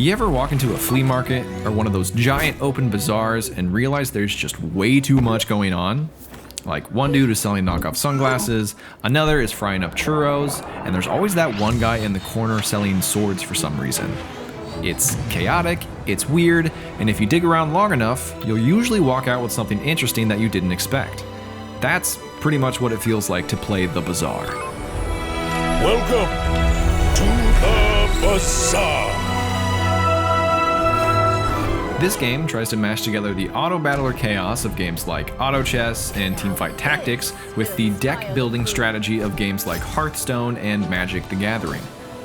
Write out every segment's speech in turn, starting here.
You ever walk into a flea market or one of those giant open bazaars and realize there's just way too much going on? Like one dude is selling knockoff sunglasses, another is frying up churros, and there's always that one guy in the corner selling swords for some reason. It's chaotic, it's weird, and if you dig around long enough, you'll usually walk out with something interesting that you didn't expect. That's pretty much what it feels like to play the Bazaar. Welcome to the Bazaar. This game tries to mash together the auto-battler chaos of games like Auto Chess and Teamfight Tactics with the deck-building strategy of games like Hearthstone and Magic the Gathering.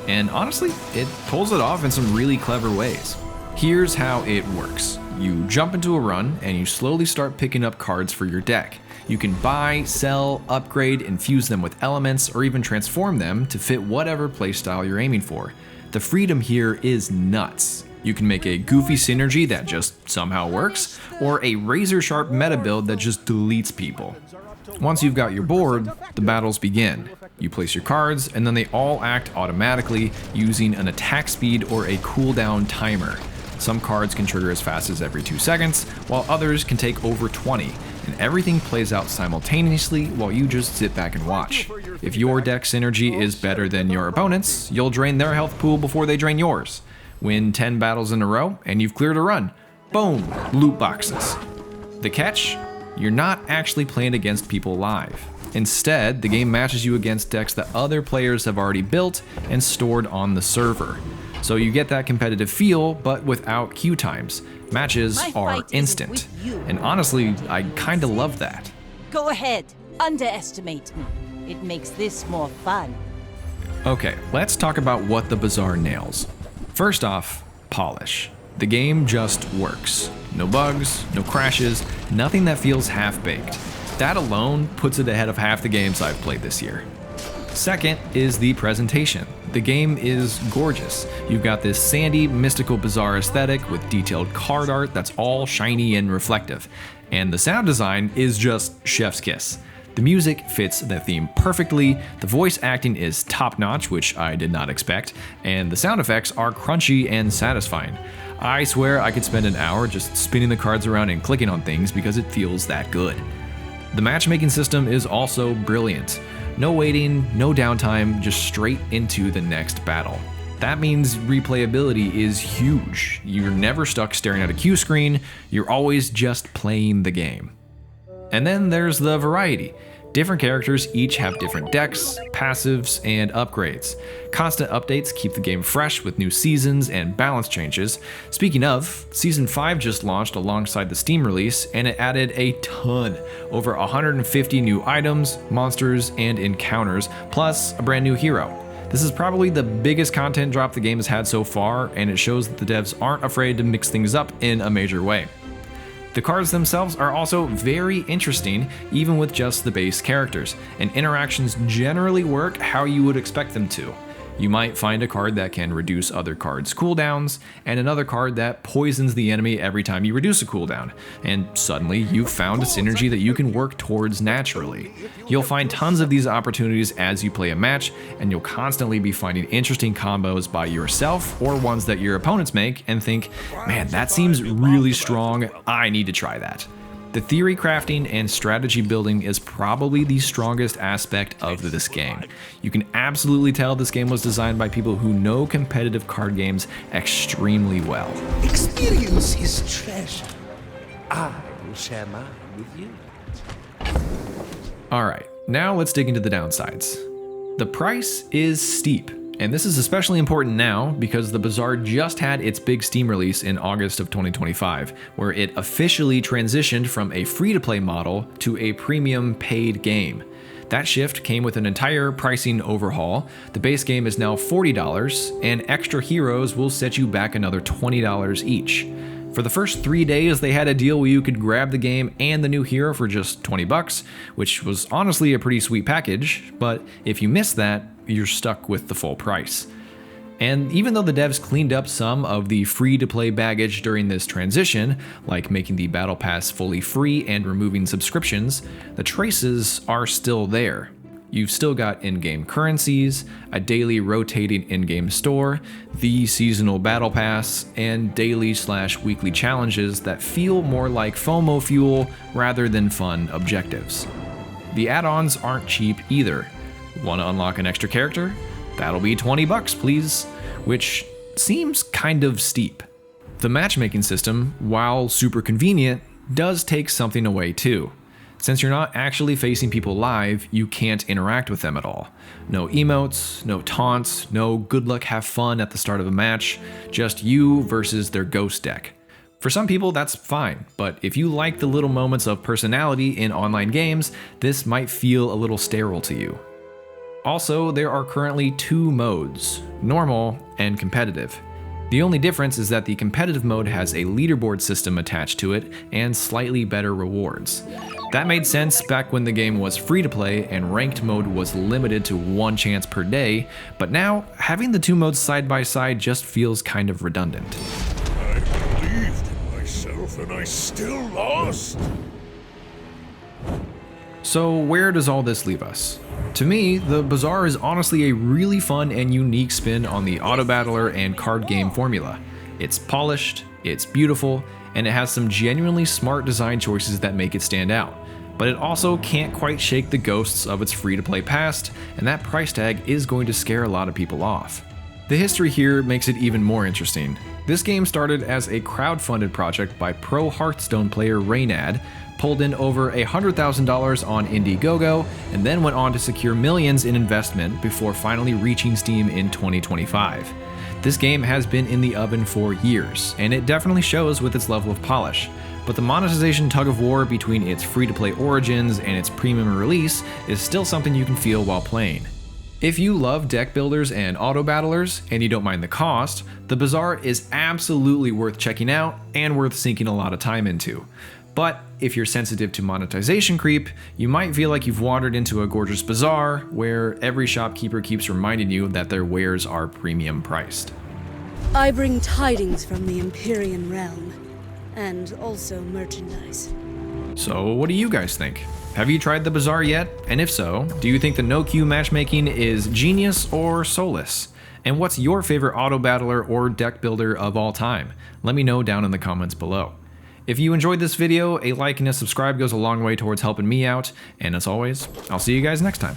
And honestly, it pulls it off in some really clever ways. Here's how it works. You jump into a run and you slowly start picking up cards for your deck. You can buy, sell, upgrade, infuse them with elements, or even transform them to fit whatever playstyle you're aiming for. The freedom here is nuts. You can make a goofy synergy that just somehow works, or a razor-sharp meta build that just deletes people. Once you've got your board, the battles begin. You place your cards, and then they all act automatically using an attack speed or a cooldown timer. Some cards can trigger as fast as every 2 seconds, while others can take over 20, and everything plays out simultaneously while you just sit back and watch. If your deck synergy is better than your opponent's, you'll drain their health pool before they drain yours. Win 10 battles in a row, and you've cleared a run. Boom, loot boxes. The catch? You're not actually playing against people live. Instead, the game matches you against decks that other players have already built and stored on the server. So you get that competitive feel, but without queue times. Matches are instant. And honestly, I kinda love that. Go ahead, underestimate me. It makes this more fun. Okay, let's talk about what the Bazaar nails. First off, polish. The game just works. No bugs, no crashes, nothing that feels half-baked. That alone puts it ahead of half the games I've played this year. Second is the presentation. The game is gorgeous. You've got this sandy, mystical Bazaar aesthetic with detailed card art that's all shiny and reflective. And the sound design is just chef's kiss. The music fits the theme perfectly, the voice acting is top-notch, which I did not expect, and the sound effects are crunchy and satisfying. I swear I could spend an hour just spinning the cards around and clicking on things because it feels that good. The matchmaking system is also brilliant. No waiting, no downtime, just straight into the next battle. That means replayability is huge. You're never stuck staring at a queue screen, you're always just playing the game. And then there's the variety. Different characters each have different decks, passives, and upgrades. Constant updates keep the game fresh with new seasons and balance changes. Speaking of, Season 5 just launched alongside the Steam release, and it added a ton. Over 150 new items, monsters, and encounters, plus a brand new hero. This is probably the biggest content drop the game has had so far, and it shows that the devs aren't afraid to mix things up in a major way. The cards themselves are also very interesting, even with just the base characters, and interactions generally work how you would expect them to. You might find a card that can reduce other cards' cooldowns, and another card that poisons the enemy every time you reduce a cooldown, and suddenly you've found a synergy that you can work towards naturally. You'll find tons of these opportunities as you play a match, and you'll constantly be finding interesting combos by yourself or ones that your opponents make and think, man, that seems really strong, I need to try that. The theory crafting and strategy building is probably the strongest aspect of this game. You can absolutely tell this game was designed by people who know competitive card games extremely well. Experience is treasure. I will share mine with you. Alright, now let's dig into the downsides. The price is steep. And this is especially important now because the Bazaar just had its big Steam release in August of 2025, where it officially transitioned from a free-to-play model to a premium paid game. That shift came with an entire pricing overhaul. The base game is now $40, and extra heroes will set you back another $20 each. For the first 3 days, they had a deal where you could grab the game and the new hero for just $20, which was honestly a pretty sweet package, but if you miss that, you're stuck with the full price. And even though the devs cleaned up some of the free-to-play baggage during this transition, like making the Battle Pass fully free and removing subscriptions, the traces are still there. You've still got in-game currencies, a daily rotating in-game store, the seasonal battle pass, and daily/weekly challenges that feel more like FOMO fuel rather than fun objectives. The add-ons aren't cheap either. Want to unlock an extra character? That'll be $20 please, which seems kind of steep. The matchmaking system, while super convenient, does take something away too. Since you're not actually facing people live, you can't interact with them at all. No emotes, no taunts, no good luck have fun at the start of a match, just you versus their ghost deck. For some people that's fine, but if you like the little moments of personality in online games, this might feel a little sterile to you. Also, there are currently 2 modes, normal and competitive. The only difference is that the competitive mode has a leaderboard system attached to it and slightly better rewards. That made sense back when the game was free to play and ranked mode was limited to 1 chance per day, but now having the 2 modes side by side just feels kind of redundant. I believed in myself and I still lost. So where does all this leave us? To me, the Bazaar is honestly a really fun and unique spin on the auto battler and card game formula. It's polished, it's beautiful, and it has some genuinely smart design choices that make it stand out. But it also can't quite shake the ghosts of its free-to-play past, and that price tag is going to scare a lot of people off. The history here makes it even more interesting. This game started as a crowd-funded project by pro Hearthstone player Reynad, pulled in over $100,000 on Indiegogo, and then went on to secure millions in investment before finally reaching Steam in 2025. This game has been in the oven for years, and it definitely shows with its level of polish, but the monetization tug-of-war between its free-to-play origins and its premium release is still something you can feel while playing. If you love deck builders and auto battlers, and you don't mind the cost, the Bazaar is absolutely worth checking out and worth sinking a lot of time into. But if you're sensitive to monetization creep, you might feel like you've wandered into a gorgeous bazaar where every shopkeeper keeps reminding you that their wares are premium priced. I bring tidings from the Empyrean realm, and also merchandise. So what do you guys think? Have you tried the Bazaar yet? And if so, do you think the no-queue matchmaking is genius or soulless? And what's your favorite auto battler or deck builder of all time? Let me know down in the comments below. If you enjoyed this video, a like and a subscribe goes a long way towards helping me out, and as always, I'll see you guys next time.